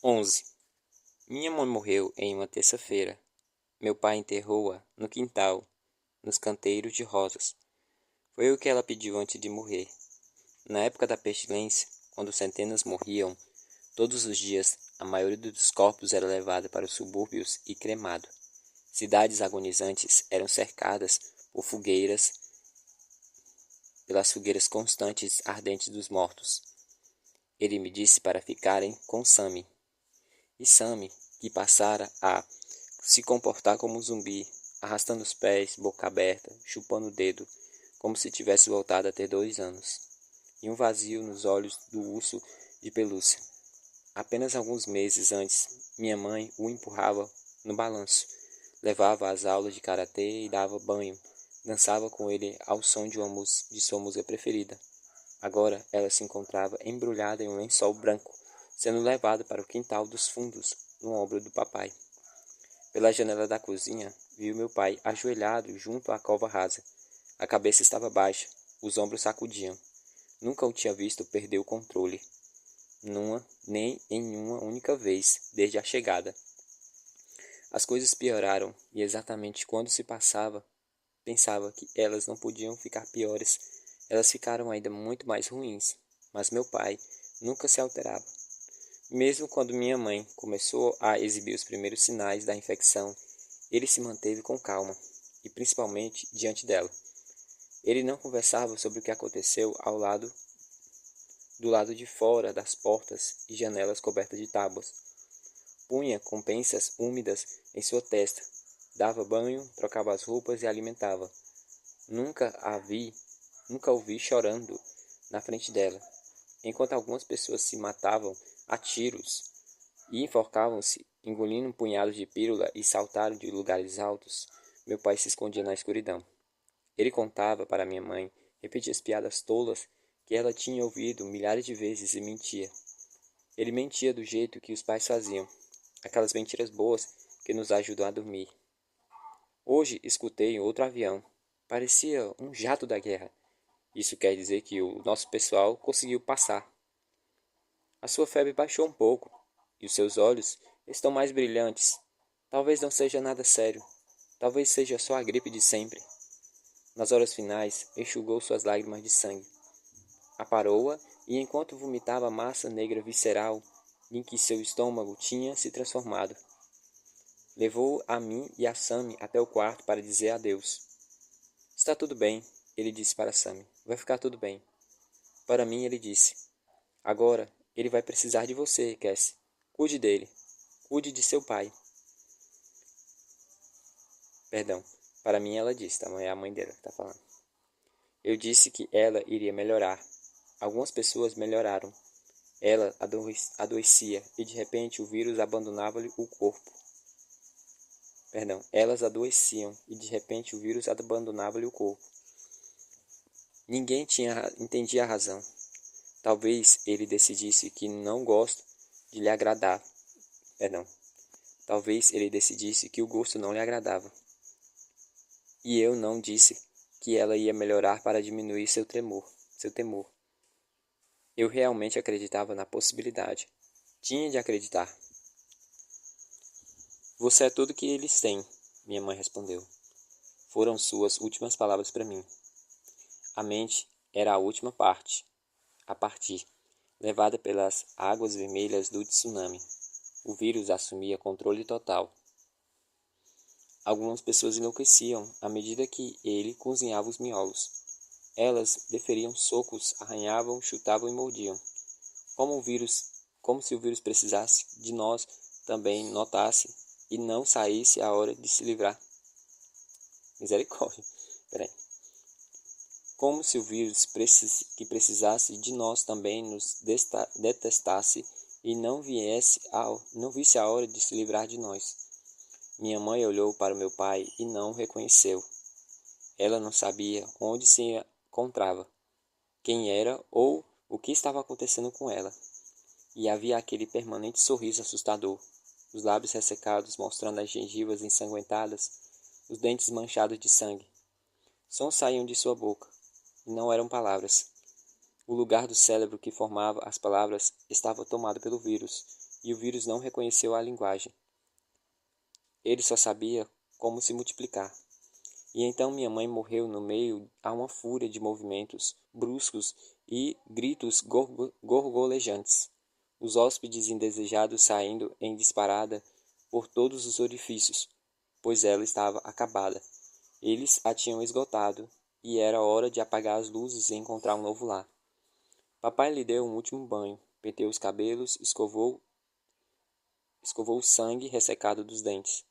11. Minha mãe morreu em uma terça-feira. Meu pai enterrou-a no quintal, nos canteiros de rosas. Foi o que ela pediu antes de morrer. Na época da pestilência, quando centenas morriam, todos os dias, a maioria dos corpos era levada para os subúrbios e cremado. Cidades agonizantes eram cercadas pelas fogueiras constantes ardentes dos mortos. Ele me disse para ficarem com Sammy. E Sammy, que passara a se comportar como um zumbi, arrastando os pés, boca aberta, chupando o dedo, como se tivesse voltado a ter 2 anos, e um vazio nos olhos do urso de pelúcia. Apenas alguns meses antes, minha mãe o empurrava no balanço, levava às aulas de karatê e dava banho, dançava com ele ao som de sua música preferida. Agora ela se encontrava embrulhada em um lençol branco, sendo levada para o quintal dos fundos, no ombro do papai. Pela janela da cozinha, viu meu pai ajoelhado junto à cova rasa. A cabeça estava baixa, os ombros sacudiam. Nunca o tinha visto perder o controle, nem em uma única vez, desde a chegada. As coisas pioraram, e exatamente quando se pensava que elas não podiam ficar piores, elas ficaram ainda muito mais ruins. Mas meu pai nunca se alterava. Mesmo quando minha mãe começou a exibir os primeiros sinais da infecção, ele se manteve com calma, e principalmente diante dela. Ele não conversava sobre o que aconteceu do lado de fora das portas e janelas cobertas de tábuas. Punha compensas úmidas em sua testa, dava banho, trocava as roupas e alimentava. Nunca o vi chorando na frente dela. Enquanto algumas pessoas se matavam a tiros e enforcavam-se, engolindo um punhado de pílula e saltaram de lugares altos, meu pai se escondia na escuridão. Ele contava para minha mãe, repetia as piadas tolas que ela tinha ouvido milhares de vezes e mentia. Ele mentia do jeito que os pais faziam, aquelas mentiras boas que nos ajudam a dormir. Hoje escutei outro avião. Parecia um jato da guerra. Isso quer dizer que o nosso pessoal conseguiu passar. A sua febre baixou um pouco, e os seus olhos estão mais brilhantes. Talvez não seja nada sério. Talvez seja só a gripe de sempre. Nas horas finais, enxugou suas lágrimas de sangue. Aparou-a e enquanto vomitava a massa negra visceral em que seu estômago tinha se transformado, levou a mim e a Sammy até o quarto para dizer adeus. Está tudo bem, ele disse para Sammy. Vai ficar tudo bem. Para mim, ele disse. Agora, ele vai precisar de você, Cassie. Cuide dele. Cuide de seu pai. Perdão. Para mim, ela disse, tá? Não é a mãe dela que está falando. Eu disse que ela iria melhorar. Algumas pessoas melhoraram. Ela adoecia e de repente o vírus abandonava-lhe o corpo. Perdão, elas adoeciam e de repente o vírus abandonava-lhe o corpo. Ninguém entendia a razão. Talvez ele decidisse que não gosto de lhe agradar. Perdão. Talvez ele decidisse que o gosto não lhe agradava. E eu não disse que ela ia melhorar para diminuir seu temor. Eu realmente acreditava na possibilidade. Tinha de acreditar. Você é tudo que eles têm, minha mãe respondeu. Foram suas últimas palavras para mim. A mente era a última parte, a partir, levada pelas águas vermelhas do tsunami. O vírus assumia controle total. Algumas pessoas enlouqueciam à medida que ele cozinhava os miolos. Elas deferiam socos, arranhavam, chutavam e mordiam. Como se o vírus precisasse de nós também notasse e não saísse a hora de se livrar. Misericórdia. Peraí. Como se o vírus que precisasse de nós também nos detestasse e não visse a hora de se livrar de nós. Minha mãe olhou para meu pai e não o reconheceu. Ela não sabia onde se encontrava, quem era ou o que estava acontecendo com ela. E havia aquele permanente sorriso assustador, os lábios ressecados mostrando as gengivas ensanguentadas, os dentes manchados de sangue. Sons saíam de sua boca, e não eram palavras. O lugar do cérebro que formava as palavras estava tomado pelo vírus, e o vírus não reconheceu a linguagem. Ele só sabia como se multiplicar. E então minha mãe morreu no meio a uma fúria de movimentos bruscos e gritos gorgolejantes. Os hóspedes indesejados saindo em disparada por todos os orifícios, pois ela estava acabada. Eles a tinham esgotado, e era hora de apagar as luzes e encontrar um novo lar. Papai lhe deu um último banho, penteou os cabelos, escovou o sangue ressecado dos dentes.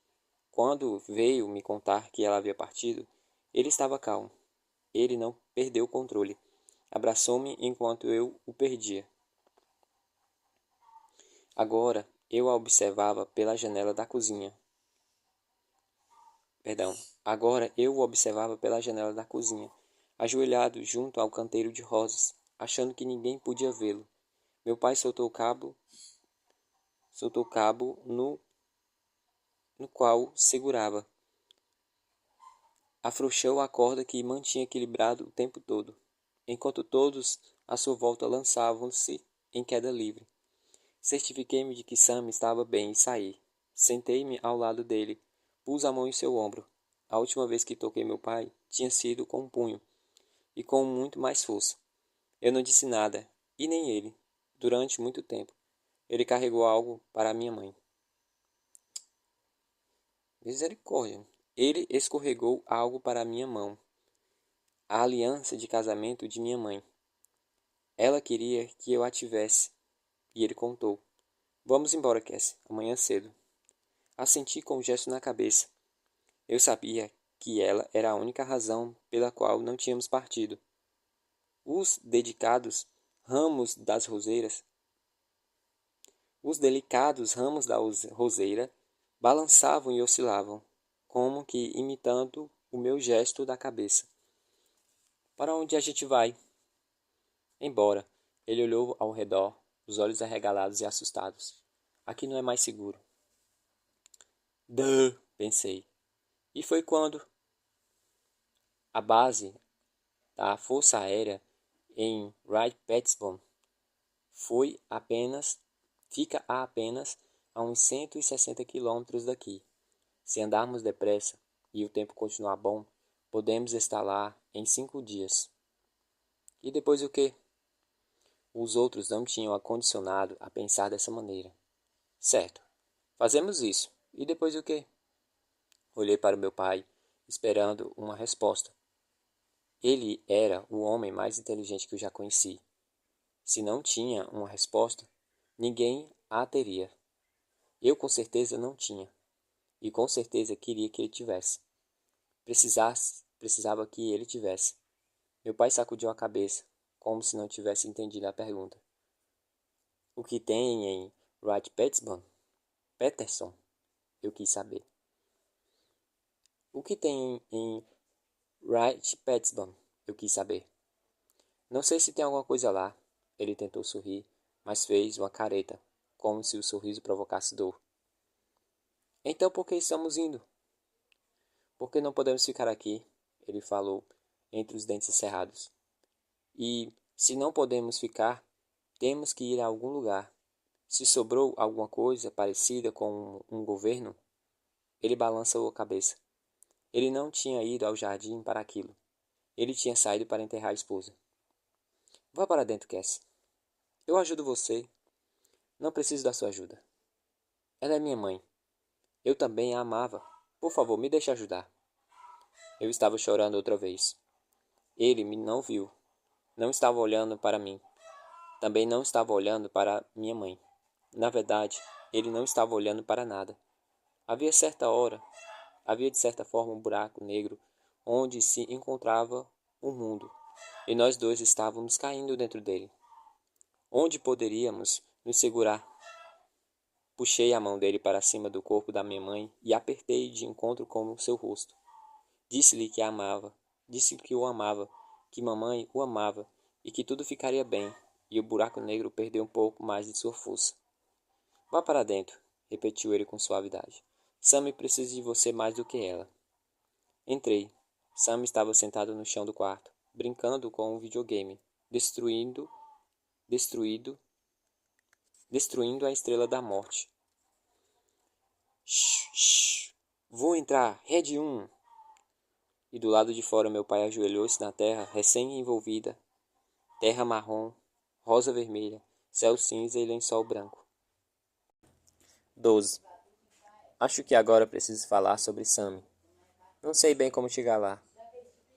Quando veio me contar que ela havia partido, ele estava calmo. Ele não perdeu o controle. Abraçou-me enquanto eu o perdia. Agora eu a observava pela janela da cozinha. Agora eu o observava pela janela da cozinha, ajoelhado junto ao canteiro de rosas, achando que ninguém podia vê-lo. Meu pai soltou o cabo no qual segurava. Afrouxou a corda que mantinha equilibrado o tempo todo, enquanto todos à sua volta lançavam-se em queda livre. Certifiquei-me de que Sam estava bem e saí. Sentei-me ao lado dele, pus a mão em seu ombro. A última vez que toquei meu pai tinha sido com um punho, e com muito mais força. Eu não disse nada, e nem ele, durante muito tempo. Ele carregou algo para minha mãe. Misericórdia! Ele escorregou algo para minha mão. A aliança de casamento de minha mãe. Ela queria que eu a tivesse, e ele contou. Vamos embora, Cassie, amanhã cedo. Assenti com um gesto na cabeça. Eu sabia que ela era a única razão pela qual não tínhamos partido. Os dedicados ramos das roseiras, os delicados ramos da roseira balançavam e oscilavam, como que imitando o meu gesto da cabeça. Para onde a gente vai? Embora. Ele olhou ao redor, os olhos arregalados e assustados. Aqui não é mais seguro. Duh, pensei. E foi quando a base da Força Aérea em Wright-Patterson fica a apenas a uns 160 quilômetros daqui. Se andarmos depressa e o tempo continuar bom, podemos estar lá em 5 dias. E depois o quê? Os outros não tinham acondicionado a pensar dessa maneira. Certo, fazemos isso. E depois o quê? Olhei para o meu pai, esperando uma resposta. Ele era o homem mais inteligente que eu já conheci. Se não tinha uma resposta, ninguém a teria. Eu com certeza não tinha. E com certeza queria que ele tivesse. Precisava que ele tivesse. Meu pai sacudiu a cabeça, como se não tivesse entendido a pergunta. O que tem em Wright-Patterson? Peterson? Eu quis saber. O que tem em Wright-Patterson? Eu quis saber. Não sei se tem alguma coisa lá. Ele tentou sorrir, mas fez uma careta, como se o sorriso provocasse dor. Então por que estamos indo? Por que não podemos ficar aqui? Ele falou, entre os dentes cerrados. E, se não podemos ficar, temos que ir a algum lugar. Se sobrou alguma coisa parecida com um governo, ele balançou a cabeça. Ele não tinha ido ao jardim para aquilo. Ele tinha saído para enterrar a esposa. Vá para dentro, Cass. Eu ajudo você. Não preciso da sua ajuda. Ela é minha mãe. Eu também a amava. Por favor, me deixe ajudar. Eu estava chorando outra vez. Ele me não viu. Não estava olhando para mim. Também não estava olhando para minha mãe. Na verdade, ele não estava olhando para nada. Havia de certa forma um buraco negro onde se encontrava o mundo, e nós dois estávamos caindo dentro dele. Onde poderíamos nos segurar? Puxei a mão dele para cima do corpo da minha mãe e apertei de encontro com o seu rosto. Disse-lhe que a amava, disse que o amava, que mamãe o amava e que tudo ficaria bem, e o buraco negro perdeu um pouco mais de sua força. Vá para dentro, repetiu ele com suavidade. Sam precisa de você mais do que ela. Entrei. Sam estava sentado no chão do quarto, brincando com um videogame, destruído destruindo a estrela da morte. Shh, vou entrar, Red 1. E do lado de fora meu pai ajoelhou-se na terra recém-envolvida, terra marrom, rosa vermelha, céu cinza e lençol branco. 12. Acho que agora preciso falar sobre Sammy. Não sei bem como chegar lá.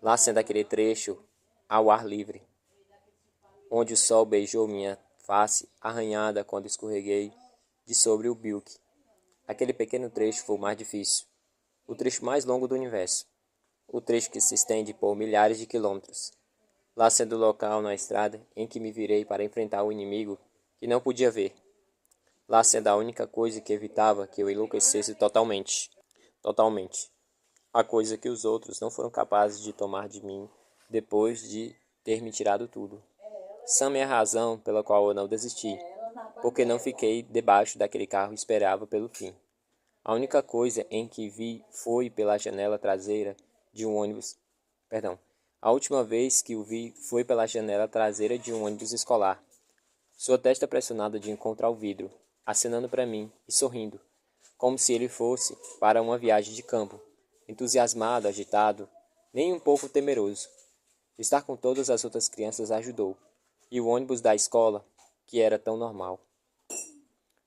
Lá sendo aquele trecho ao ar livre, onde o sol beijou minha face arranhada quando escorreguei de sobre o bilque. Aquele pequeno trecho foi o mais difícil, o trecho mais longo do universo, o trecho que se estende por milhares de quilômetros. Lá sendo o local na estrada em que me virei para enfrentar o inimigo que não podia ver. Lá sendo a única coisa que evitava que eu enlouquecesse totalmente. A coisa que os outros não foram capazes de tomar de mim depois de ter me tirado tudo. Sam é a razão pela qual eu não desisti, porque não fiquei debaixo daquele carro e esperava pelo fim. A única coisa em que vi foi pela janela traseira de um ônibus. A última vez que o vi foi pela janela traseira de um ônibus escolar. Sua testa pressionada de encontro ao vidro, acenando para mim e sorrindo, como se ele fosse para uma viagem de campo, entusiasmado, agitado, nem um pouco temeroso. Estar com todas as outras crianças ajudou, e o ônibus da escola, que era tão normal.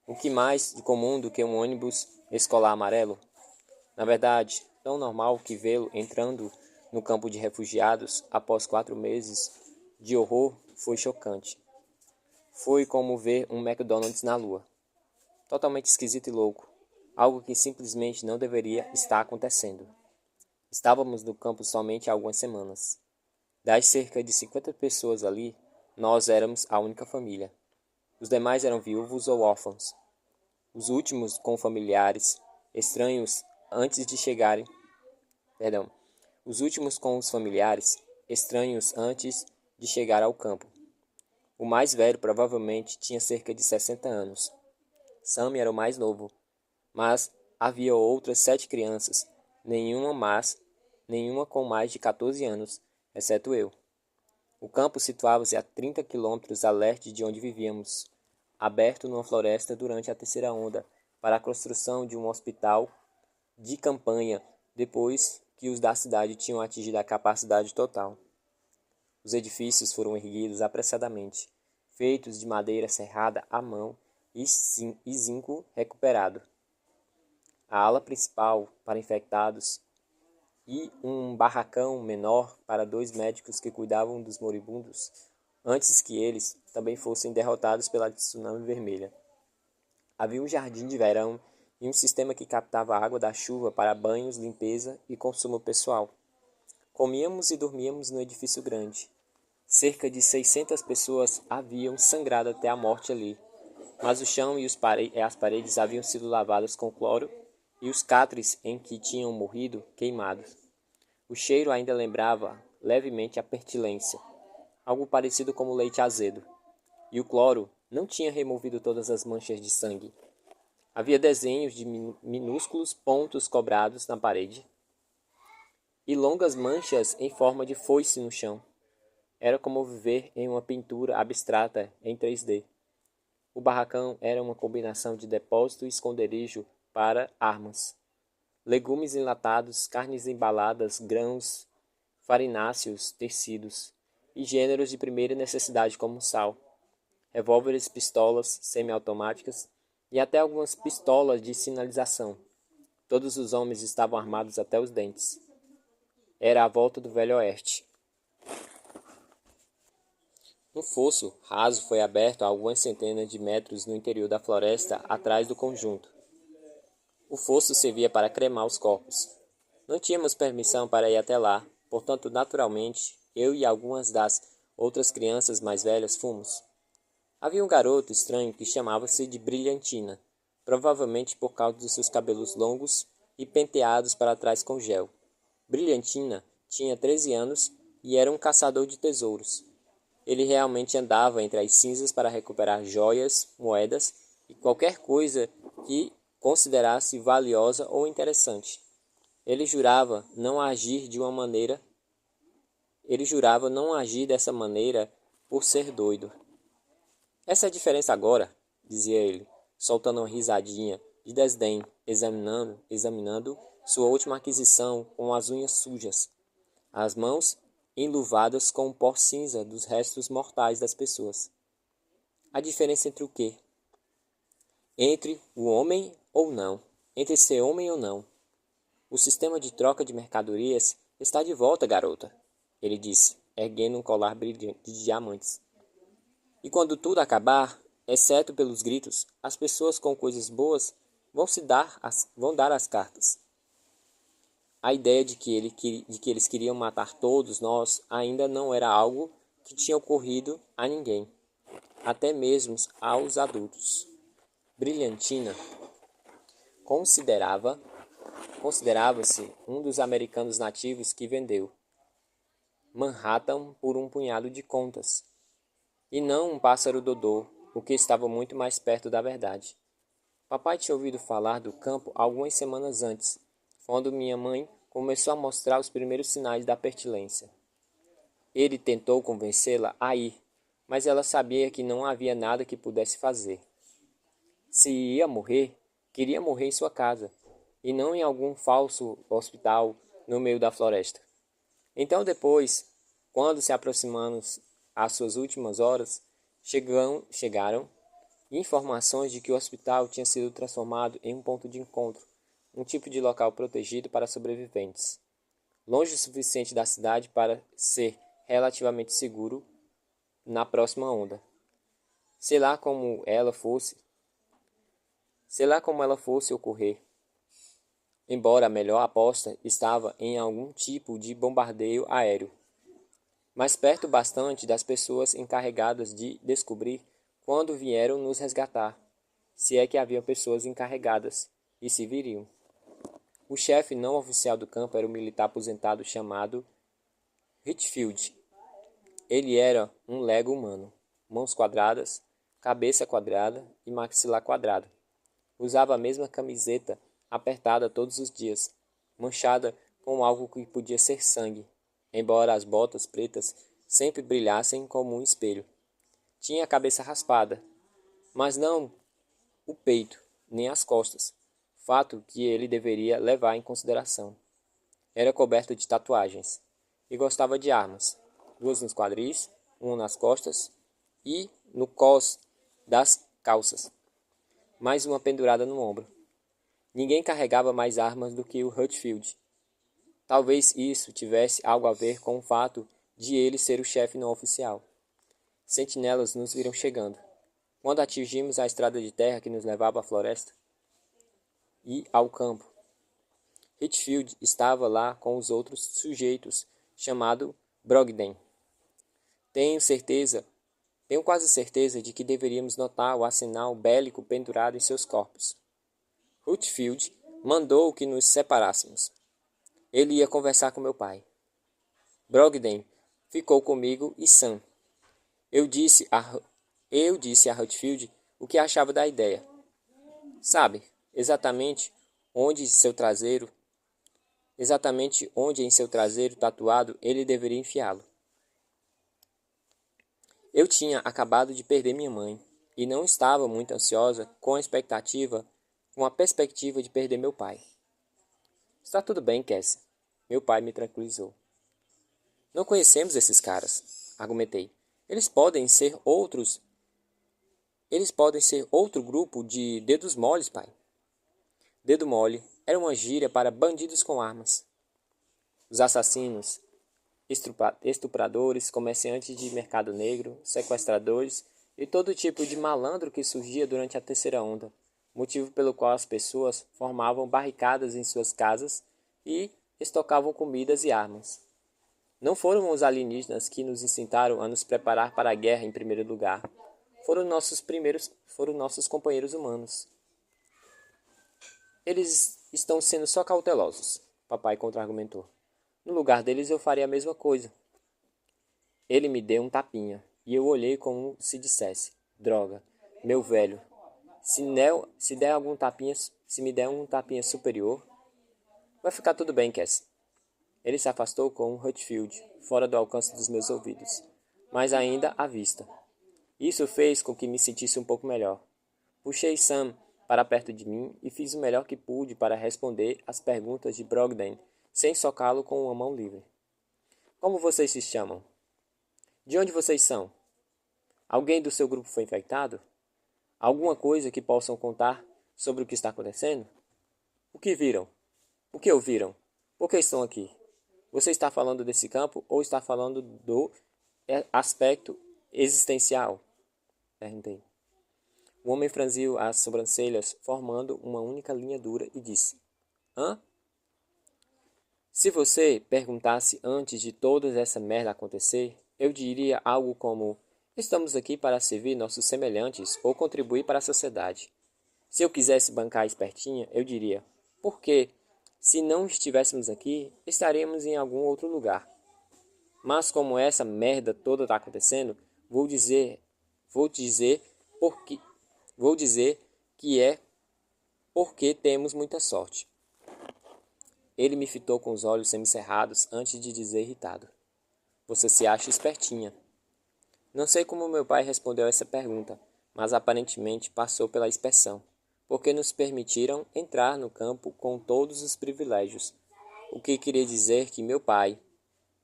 O que mais de comum do que um ônibus escolar amarelo? Na verdade, tão normal que vê-lo entrando no campo de refugiados após 4 meses de horror foi chocante. Foi como ver um McDonald's na lua. Totalmente esquisito e louco. Algo que simplesmente não deveria estar acontecendo. Estávamos no campo somente há algumas semanas. Das cerca de 50 pessoas ali, nós éramos a única família. Os demais eram viúvos ou órfãos. Os últimos com familiares estranhos antes de chegarem. Os últimos com os familiares estranhos antes de chegar ao campo. O mais velho provavelmente tinha cerca de 60 anos. Sam era o mais novo, mas havia outras 7 crianças, nenhuma com mais de 14 anos, exceto eu. O campo situava-se a 30 quilômetros a leste de onde vivíamos, aberto numa floresta durante a terceira onda, para a construção de um hospital de campanha depois que os da cidade tinham atingido a capacidade total. Os edifícios foram erguidos apressadamente, feitos de madeira serrada à mão e zinco recuperado. A ala principal para infectados e um barracão menor para 2 médicos que cuidavam dos moribundos antes que eles também fossem derrotados pela tsunami vermelha. Havia um jardim de verão e um sistema que captava a água da chuva para banhos, limpeza e consumo pessoal. Comíamos e dormíamos no edifício grande. Cerca de 600 pessoas haviam sangrado até a morte ali, mas o chão e as paredes haviam sido lavadas com cloro e os catres em que tinham morrido queimados. O cheiro ainda lembrava levemente a pertilência, algo parecido como leite azedo, e o cloro não tinha removido todas as manchas de sangue. Havia desenhos de minúsculos pontos cobrados na parede e longas manchas em forma de foice no chão. Era como viver em uma pintura abstrata em 3D. O barracão era uma combinação de depósito e esconderijo para armas. Legumes enlatados, carnes embaladas, grãos, farináceos, tecidos e gêneros de primeira necessidade como sal, revólveres, pistolas semiautomáticas e até algumas pistolas de sinalização. Todos os homens estavam armados até os dentes. Era a volta do Velho Oeste. Um fosso raso foi aberto a algumas centenas de metros no interior da floresta atrás do conjunto. O fosso servia para cremar os corpos. Não tínhamos permissão para ir até lá, portanto, naturalmente, eu e algumas das outras crianças mais velhas fomos. Havia um garoto estranho que chamava-se de Brilhantina, provavelmente por causa de seus cabelos longos e penteados para trás com gel. Brilhantina tinha 13 anos e era um caçador de tesouros. Ele realmente andava entre as cinzas para recuperar joias, moedas e qualquer coisa que considerasse valiosa ou interessante. Ele jurava não agir dessa maneira por ser doido. Essa é a diferença agora, dizia ele, soltando uma risadinha de desdém, examinando sua última aquisição com as unhas sujas, as mãos enluvadas com o pó cinza dos restos mortais das pessoas. A diferença entre o quê? Entre o homem ou não, entre ser homem ou não. O sistema de troca de mercadorias está de volta, garota, ele disse, erguendo um colar brilhante de diamantes. E quando tudo acabar, exceto pelos gritos, as pessoas com coisas boas vão dar as cartas. A ideia de que eles queriam matar todos nós ainda não era algo que tinha ocorrido a ninguém, até mesmo aos adultos. Brilhantina considerava-se um dos americanos nativos que vendeu Manhattan por um punhado de contas, e não um pássaro dodô, o que estava muito mais perto da verdade. Papai tinha ouvido falar do campo algumas semanas antes, quando minha mãe começou a mostrar os primeiros sinais da pertilência. Ele tentou convencê-la a ir, mas ela sabia que não havia nada que pudesse fazer. Se ia morrer, queria morrer em sua casa, e não em algum falso hospital no meio da floresta. Então depois, quando se aproximamos às suas últimas horas, chegaram informações de que o hospital tinha sido transformado em um ponto de encontro, um tipo de local protegido para sobreviventes, longe o suficiente da cidade para ser relativamente seguro na próxima onda. Sei lá como ela fosse ocorrer, embora a melhor aposta estava em algum tipo de bombardeio aéreo, mas perto bastante das pessoas encarregadas de descobrir quando vieram nos resgatar, se é que havia pessoas encarregadas, e se viriam. O chefe não oficial do campo era um militar aposentado chamado Hitfield. Ele era um lego humano, mãos quadradas, cabeça quadrada e maxilar quadrado. Usava a mesma camiseta apertada todos os dias, manchada com algo que podia ser sangue, embora as botas pretas sempre brilhassem como um espelho. Tinha a cabeça raspada, mas não o peito, nem as costas, fato que ele deveria levar em consideração. Era coberto de tatuagens, e gostava de armas, 2 nos quadris, 1 nas costas e no cós das calças, mais uma pendurada no ombro. Ninguém carregava mais armas do que o Hutfield. Talvez isso tivesse algo a ver com o fato de ele ser o chefe não oficial. Sentinelas nos viram chegando. Quando atingimos a estrada de terra que nos levava à floresta e ao campo, Hitfield estava lá com os outros sujeitos, chamado Brogden. Tenho quase certeza de que deveríamos notar o arsenal bélico pendurado em seus corpos. Hitfield mandou que nos separássemos. Ele ia conversar com meu pai. Brogden ficou comigo e Sam. Eu disse a Hitfield o que achava da ideia. Sabe, exatamente onde em seu traseiro tatuado ele deveria enfiá-lo. Eu tinha acabado de perder minha mãe e não estava muito ansiosa com a perspectiva de perder meu pai. Está tudo bem, Cassie. Meu pai me tranquilizou. Não conhecemos esses caras, argumentei. Eles podem ser outro grupo de dedos moles, pai. Dedo mole era uma gíria para bandidos com armas. Os assassinos, estupradores, comerciantes de mercado negro, sequestradores e todo tipo de malandro que surgia durante a terceira onda, motivo pelo qual as pessoas formavam barricadas em suas casas e estocavam comidas e armas. Não foram os alienígenas que nos ensinaram a nos preparar para a guerra em primeiro lugar. Foram nossos companheiros humanos. Eles estão sendo só cautelosos, papai contra-argumentou. No lugar deles eu faria a mesma coisa. Ele me deu um tapinha, e eu olhei como se dissesse, droga, meu velho, se me der um tapinha superior, vai ficar tudo bem, Cassie. Ele se afastou com um Hutfield, fora do alcance dos meus ouvidos, mas ainda à vista. Isso fez com que me sentisse um pouco melhor. Puxei Sam para perto de mim e fiz o melhor que pude para responder às perguntas de Brogden, sem socá-lo com uma mão livre. Como vocês se chamam? De onde vocês são? Alguém do seu grupo foi infectado? Alguma coisa que possam contar sobre o que está acontecendo? O que viram? O que ouviram? Por que estão aqui? Você está falando desse campo ou está falando do aspecto existencial? Perguntei. O homem franziu as sobrancelhas, formando uma única linha dura, e disse: Hã? Se você perguntasse antes de toda essa merda acontecer, eu diria algo como: estamos aqui para servir nossos semelhantes ou contribuir para a sociedade. Se eu quisesse bancar a espertinha, eu diria: por quê? Se não estivéssemos aqui, estaríamos em algum outro lugar. Mas como essa merda toda está acontecendo, vou dizer que é porque temos muita sorte. Ele me fitou com os olhos semicerrados antes de dizer irritado: você se acha espertinha. Não sei como meu pai respondeu essa pergunta, mas aparentemente passou pela inspeção, porque nos permitiram entrar no campo com todos os privilégios, o que queria dizer que meu pai,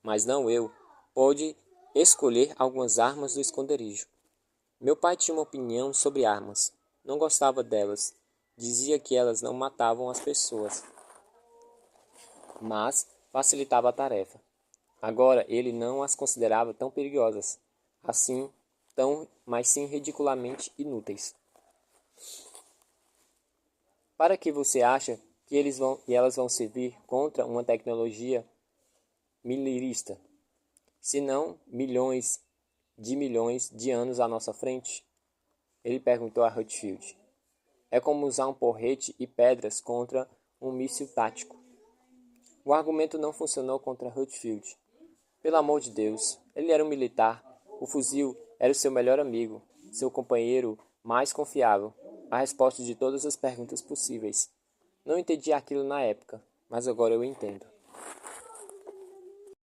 mas não eu, pôde escolher algumas armas do esconderijo. Meu pai tinha uma opinião sobre armas. Não gostava delas. Dizia que elas não matavam as pessoas, mas facilitava a tarefa. Agora ele não as considerava tão perigosas, assim, mas sim ridiculamente inúteis. Para que você acha que elas vão servir contra uma tecnologia milirista, se não milhões de anos à nossa frente? Ele perguntou a Rutfield. É como usar um porrete e pedras contra um míssil tático. O argumento não funcionou contra Rutfield. Pelo amor de Deus, ele era um militar. O fuzil era o seu melhor amigo, seu companheiro mais confiável, a resposta de todas as perguntas possíveis. Não entendi aquilo na época, mas agora eu entendo.